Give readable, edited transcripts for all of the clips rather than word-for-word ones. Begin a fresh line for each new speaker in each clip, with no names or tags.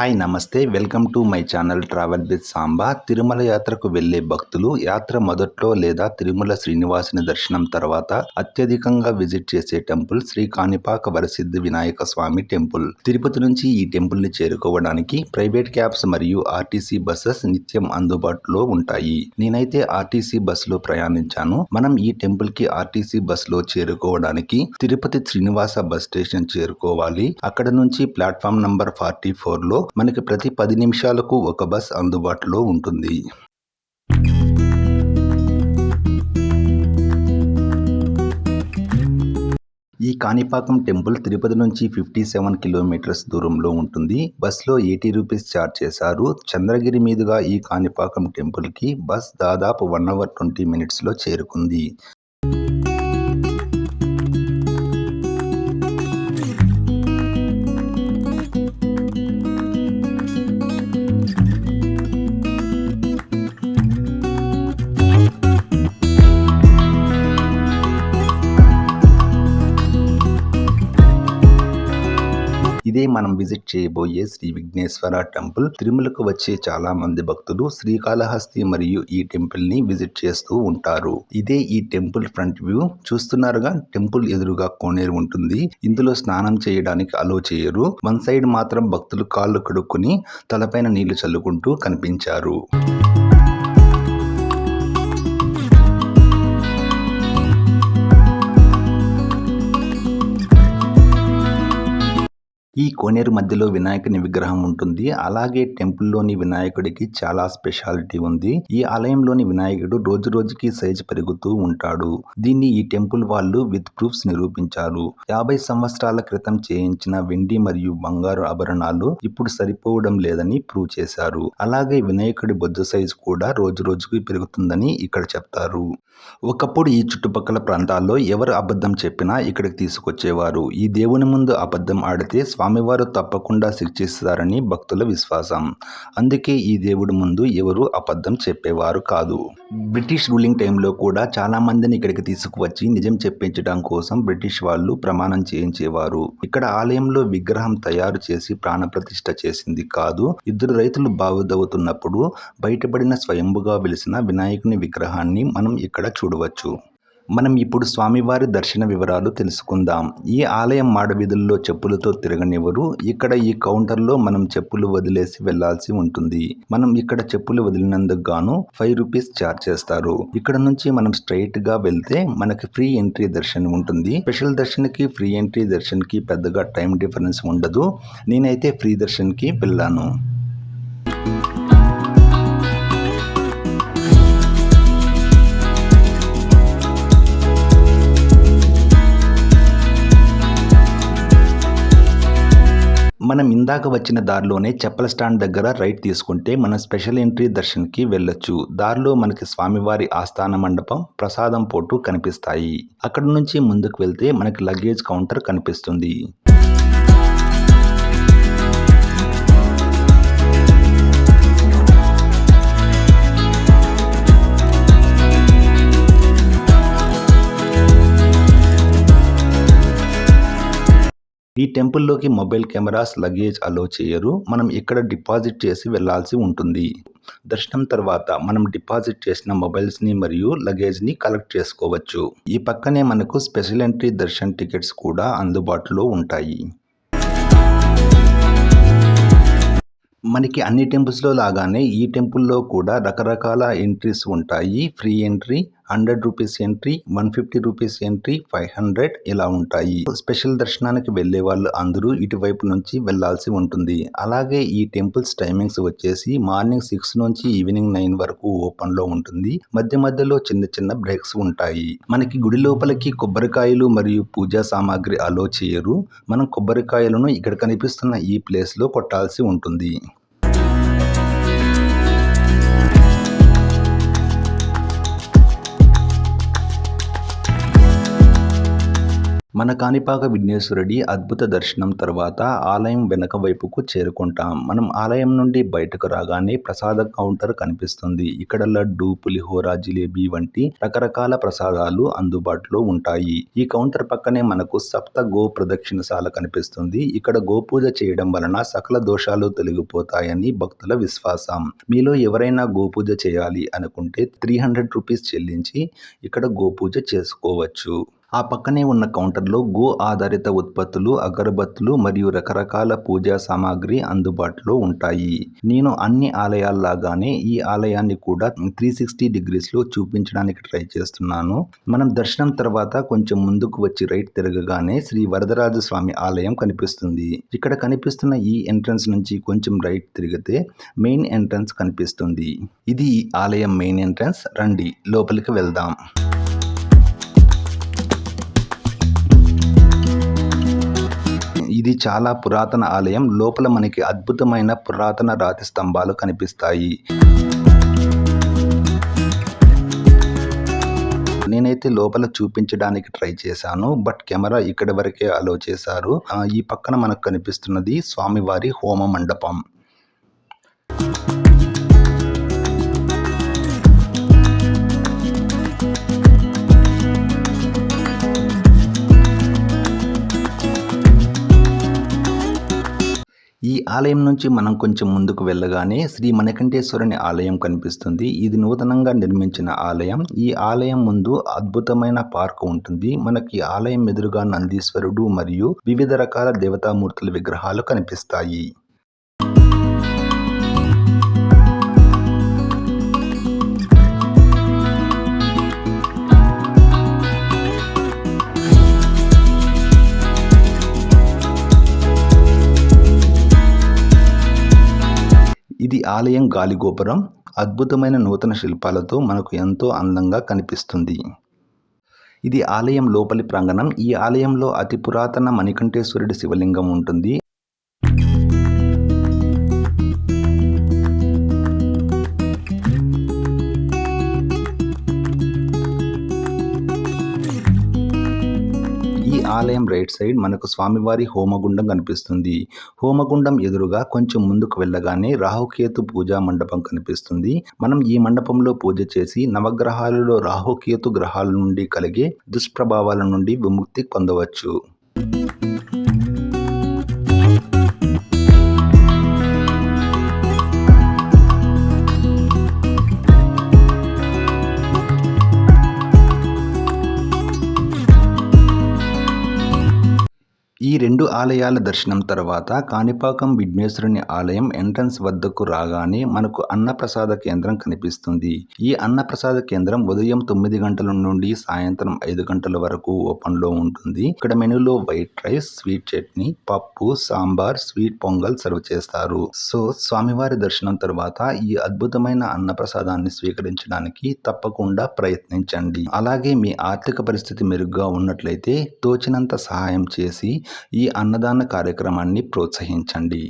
Hi నమస్తే welcome to my channel travel with Samba. Tirumala యాత్రకు వెళ్లే భక్తులు యాత్ర మొదట్లో లేదా తిరుమల శ్రీనివాసుని దర్శనం తర్వాత అత్యధికంగా విజిట్ చేసే టెంపుల్ శ్రీ కాణిపాక వరసిద్ధి వినాయక స్వామి టెంపుల్. తిరుపతి నుంచి ఈ టెంపుల్ ని చేరుకోవడానికి ప్రైవేట్ క్యాబ్స్ మరియు ఆర్టీసీ బస్సెస్ నిత్యం అందుబాటులో ఉంటాయి. నేనైతే ఆర్టీసీ బస్ లో ప్రయాణించాను. మనం ఈ టెంపుల్ కి ఆర్టీసీ బస్ లో చేరుకోవడానికి తిరుపతి శ్రీనివాస బస్ స్టేషన్ చేరుకోవాలి. అక్కడ నుంచి ప్లాట్ఫామ్ నంబర్ 44 లో మనకి ప్రతి 10 నిమిషాలకు ఒక బస్ అందుబాటులో ఉంటుంది. ఈ కాణిపాకం టెంపుల్ తిరుపతి నుంచి 57 కిలోమీటర్స్ దూరంలో ఉంటుంది. బస్లో 80 రూపీస్ ఛార్జ్ చేశారు. చంద్రగిరి మీదుగా ఈ కాణిపాకం టెంపుల్ కి బస్ దాదాపు 1 అవర్ 20 మినిట్స్ లో చేరుకుంది. ఇదే మనం విజిట్ చేయబోయే శ్రీ విఘ్నేశ్వర టెంపుల్. తిరుమలకు వచ్చే చాలా మంది భక్తులు శ్రీకాళహస్తి మరియు ఈ టెంపుల్ ని విజిట్ చేస్తూ ఉంటారు. ఇదే ఈ టెంపుల్ ఫ్రంట్ వ్యూ. చూస్తున్నారుగా, టెంపుల్ ఎదురుగా కోనేరు ఉంటుంది. ఇందులో స్నానం చేయడానికి అలో చేయరు. వన్ సైడ్ మాత్రం భక్తులు కాళ్ళు కడుక్కొని తలపైన నీళ్లు చల్లుకుంటూ కనిపించారు. ఈ కోనేరు మధ్యలో వినాయకుని విగ్రహం ఉంటుంది. అలాగే టెంపుల్లోని వినాయకుడికి చాలా స్పెషాలిటీ ఉంది. ఈ ఆలయంలోని వినాయకుడు రోజు రోజుకి సైజు పెరుగుతూ ఉంటాడు. దీన్ని ఈ టెంపుల్ వాళ్ళు విత్ ప్రూఫ్స్ నిరూపించారు. 50 సంవత్సరాల క్రితం చేయించిన వెండి మరియు బంగారు ఆభరణాలు ఇప్పుడు సరిపోవడం లేదని ప్రూవ్ చేశారు. అలాగే వినాయకుడి బొజ్జ సైజు కూడా రోజు రోజుకి పెరుగుతుందని ఇక్కడ చెప్తారు. ఒకప్పుడు ఈ చుట్టుపక్కల ప్రాంతాల్లో ఎవరు అబద్ధం చెప్పినా ఇక్కడికి తీసుకొచ్చేవారు. ఈ దేవుని ముందు అబద్ధం ఆడితే స్వామివారు తప్పకుండా శిక్షిస్తారని భక్తుల విశ్వాసం. అందుకే ఈ దేవుడి ముందు ఎవరు అబద్ధం చెప్పేవారు కాదు. బ్రిటిష్ రూలింగ్ టైంలో కూడా చాలా మందిని ఇక్కడికి తీసుకువచ్చి నిజం చెప్పించడం కోసం బ్రిటిష్ వాళ్ళు ప్రమాణం చేయించేవారు. ఇక్కడ ఆలయంలో విగ్రహం తయారు చేసి ప్రాణప్రతిష్ఠ చేసింది కాదు. ఇద్దరు రైతులు బావుదవుతున్నప్పుడు బయటపడిన స్వయంభుగా వెలిసిన వినాయకుని విగ్రహాన్ని మనం ఇక్కడ చూడవచ్చు. మనం ఇప్పుడు స్వామివారి దర్శన వివరాలు తెలుసుకుందాం. ఈ ఆలయం మాడవీధుల్లో చెప్పులతో తిరగనివ్వరు. ఇక్కడ ఈ కౌంటర్లో మనం చెప్పులు వదిలేసి వెళ్లాల్సి ఉంటుంది. మనం ఇక్కడ చెప్పులు వదిలినందుకు గాను 5 రూపీస్ ఛార్జ్ చేస్తారు. ఇక్కడ నుంచి మనం స్ట్రైట్ గా వెళ్తే మనకి ఫ్రీ ఎంట్రీ దర్శనం ఉంటుంది. స్పెషల్ దర్శన్ కి ఫ్రీ ఎంట్రీ దర్శన్ కి పెద్దగా టైం డిఫరెన్స్ ఉండదు. నేనైతే ఫ్రీ దర్శన్ కి వెళ్ళాను. మనం ఇందాక వచ్చిన దారిలోనే చెప్పుల స్టాండ్ దగ్గర రైట్ తీసుకుంటే మనం స్పెషల్ ఎంట్రీ దర్శన్కి వెళ్ళొచ్చు. దారిలో మనకి స్వామివారి ఆస్థాన మండపం, ప్రసాదం పోటు కనిపిస్తాయి. అక్కడ నుంచి ముందుకు వెళ్తే మనకి లగేజ్ కౌంటర్ కనిపిస్తుంది. ఈ టెంపుల్లోకి మొబైల్ కెమెరాస్, లగేజ్ అలో చేయరు. మనం ఇక్కడ డిపాజిట్ చేసి వెళ్లాల్సి ఉంటుంది. దర్శనం తర్వాత మనం డిపాజిట్ చేసిన మొబైల్స్ ని మరియు లగేజ్ ని కలెక్ట్ చేసుకోవచ్చు. ఈ పక్కనే మనకు స్పెషల్ ఎంట్రీ దర్శన్ టికెట్స్ కూడా అందుబాటులో ఉంటాయి. మనకి అన్ని టెంపుల్స్లో లాగానే ఈ టెంపుల్లో కూడా రకరకాల ఎంట్రీస్ ఉంటాయి. Free entry, 100 rupees entry, 150 rupees entry, 500 ఇలా ఉంటాయి. స్పెషల్ దర్శనానికి వెళ్లే వాళ్ళు అందరూ ఇటువైపు నుంచి వెళ్లాల్సి ఉంటుంది. అలాగే ఈ టెంపుల్స్ టైమింగ్స్ వచ్చేసి మార్నింగ్ 6 నుంచి ఈవినింగ్ 9 వరకు ఓపెన్ లో ఉంటుంది. మధ్య మధ్యలో చిన్న చిన్న బ్రేక్స్ ఉంటాయి. మనకి గుడి లోపలికి కొబ్బరికాయలు మరియు పూజా సామాగ్రి అలో చేయరు. మనం కొబ్బరికాయలను ఇక్కడ కనిపిస్తున్న ఈ ప్లేస్ లో కొట్టాల్సి ఉంటుంది. మన కాణిపాక విఘ్నేశ్వరుడి అద్భుత దర్శనం తర్వాత ఆలయం వెనక వైపుకు చేరుకుంటాం. మనం ఆలయం నుండి బయటకు రాగానే ప్రసాద కౌంటర్ కనిపిస్తుంది. ఇక్కడ లడ్డు, పులిహోర, జిలేబీ వంటి రకరకాల ప్రసాదాలు అందుబాటులో ఉంటాయి. ఈ కౌంటర్ పక్కనే మనకు సప్త గో ప్రదక్షిణశాల కనిపిస్తుంది. ఇక్కడ గోపూజ చేయడం వలన సకల దోషాలు తొలగిపోతాయని భక్తుల విశ్వాసం. మీలో ఎవరైనా గోపూజ చేయాలి అనుకుంటే 300 రూపీస్ చెల్లించి ఇక్కడ గోపూజ చేసుకోవచ్చు. ఆ పక్కనే ఉన్న కౌంటర్లో గో ఆధారిత ఉత్పత్తులు, అగరబత్తులు మరియు రకరకాల పూజా సామాగ్రి అందుబాటులో ఉంటాయి. నేను అన్ని ఆలయాల్లాగానే ఈ ఆలయాన్ని కూడా 360 డిగ్రీస్లో చూపించడానికి ట్రై చేస్తున్నాను. మనం దర్శనం తర్వాత కొంచెం ముందుకు వచ్చి రైట్ తిరగగానే శ్రీ వరదరాజ స్వామి ఆలయం కనిపిస్తుంది. ఇక్కడ కనిపిస్తున్న ఈ ఎంట్రన్స్ నుంచి కొంచెం రైట్ తిరిగితే మెయిన్ ఎంట్రన్స్ కనిపిస్తుంది. ఇది ఈ ఆలయం మెయిన్ ఎంట్రన్స్. రండి లోపలికి వెళ్దాం. ఇది చాలా పురాతన ఆలయం. లోపల మనకి అద్భుతమైన పురాతన రాతి స్తంభాలు కనిపిస్తాయి. నేనైతే లోపల చూపించడానికి ట్రై చేశాను. బట్ కెమెరా ఇక్కడి వరకే అలో చేశారు. ఈ పక్కన మనకు కనిపిస్తున్నది స్వామివారి హోమ మండపం. ఈ ఆలయం నుంచి మనం కొంచెం ముందుకు వెళ్ళగానే శ్రీ మణికంఠేశ్వరుని ఆలయం కనిపిస్తుంది. ఇది నూతనంగా నిర్మించిన ఆలయం. ఈ ఆలయం ముందు అద్భుతమైన పార్క్ ఉంటుంది. మనకి ఆలయం ఎదురుగా నందీశ్వరుడు మరియు వివిధ రకాల దేవతామూర్తుల విగ్రహాలు కనిపిస్తాయి. ఇది ఆలయం గాలిగోపురం. అద్భుతమైన నూతన శిల్పాలతో మనకు ఎంతో అందంగా కనిపిస్తుంది. ఇది ఆలయం లోపలి ప్రాంగణం. ఈ ఆలయంలో అతి పురాతన మణికంఠేశ్వరుడి శివలింగం ఉంటుంది. ఈ ఆలయం రైట్ సైడ్ మనకు స్వామివారి హోమగుండం కనిపిస్తుంది. హోమగుండం ఎదురుగా కొంచెం ముందుకు వెళ్ళగానే రాహుకేతు పూజా మండపం కనిపిస్తుంది. మనం ఈ మండపంలో పూజ చేసి నవగ్రహాలలో రాహుకేతు గ్రహాల నుండి కలిగే దుష్ప్రభావాల నుండి విముక్తి పొందవచ్చు. ఈ రెండు ఆలయాల దర్శనం తర్వాత కాణిపాకం విఘ్నేశ్వరుని ఆలయం ఎంట్రన్స్ వద్దకు రాగానే మనకు అన్నప్రసాద కేంద్రం కనిపిస్తుంది. ఈ అన్నప్రసాద కేంద్రం ఉదయం 9 గంటల నుండి సాయంత్రం 5 గంటల వరకు ఓపెన్లో ఉంటుంది. ఇక్కడ మెనూలో వైట్ రైస్, స్వీట్ చట్నీ, పప్పు, సాంబార్, స్వీట్ పొంగల్ సర్వ్ చేస్తారు. సో స్వామివారి దర్శనం తర్వాత ఈ అద్భుతమైన అన్నప్రసాదాన్ని స్వీకరించడానికి తప్పకుండా ప్రయత్నించండి. అలాగే మీ ఆర్థిక పరిస్థితి మెరుగ్గా ఉన్నట్లయితే తోచినంత సహాయం చేసి ఈ అన్నదాన కార్యక్రమాన్ని ప్రోత్సహించండి.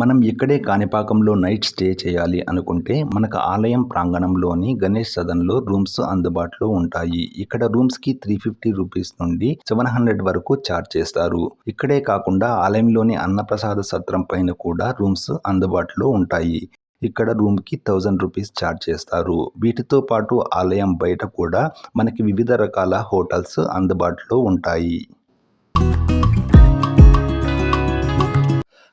మనం ఇక్కడే కాణిపాకంలో నైట్ స్టే చేయాలి అనుకుంటే మనకు ఆలయం ప్రాంగణంలోని గణేష్ సదన్లో రూమ్స్ అందుబాటులో ఉంటాయి. ఇక్కడ రూమ్స్కి 350 రూపీస్ నుండి 700 వరకు ఛార్జ్ చేస్తారు. ఇక్కడే కాకుండా ఆలయంలోని అన్నప్రసాద సత్రం పైన కూడా రూమ్స్ అందుబాటులో ఉంటాయి. ఇక్కడ రూమ్కి 1000 రూపీస్ ఛార్జ్ చేస్తారు. వీటితో పాటు ఆలయం బయట కూడా మనకి వివిధ రకాల హోటల్స్ అందుబాటులో ఉంటాయి.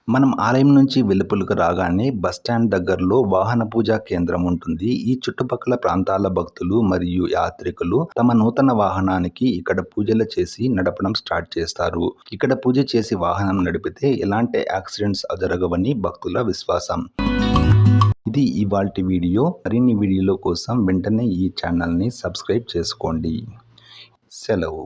మనం ఆలయం నుంచి వెలుపలకు రాగానే బస్టాండ్ దగ్గరలో వాహన పూజా కేంద్రం ఉంటుంది. ఈ చుట్టుపక్కల ప్రాంతాల భక్తులు మరియు యాత్రికులు తమ నూతన వాహనానికి ఇక్కడ పూజలు చేసి నడపడం స్టార్ట్ చేస్తారు. ఇక్కడ పూజ చేసి వాహనం నడిపితే ఎలాంటి యాక్సిడెంట్స్ జరగవని భక్తుల విశ్వాసం. ఇది ఇవాల్టి వీడియో. మరిన్ని వీడియోల కోసం వెంటనే ఈ ఛానల్ని సబ్స్క్రైబ్ చేసుకోండి. సెలవు.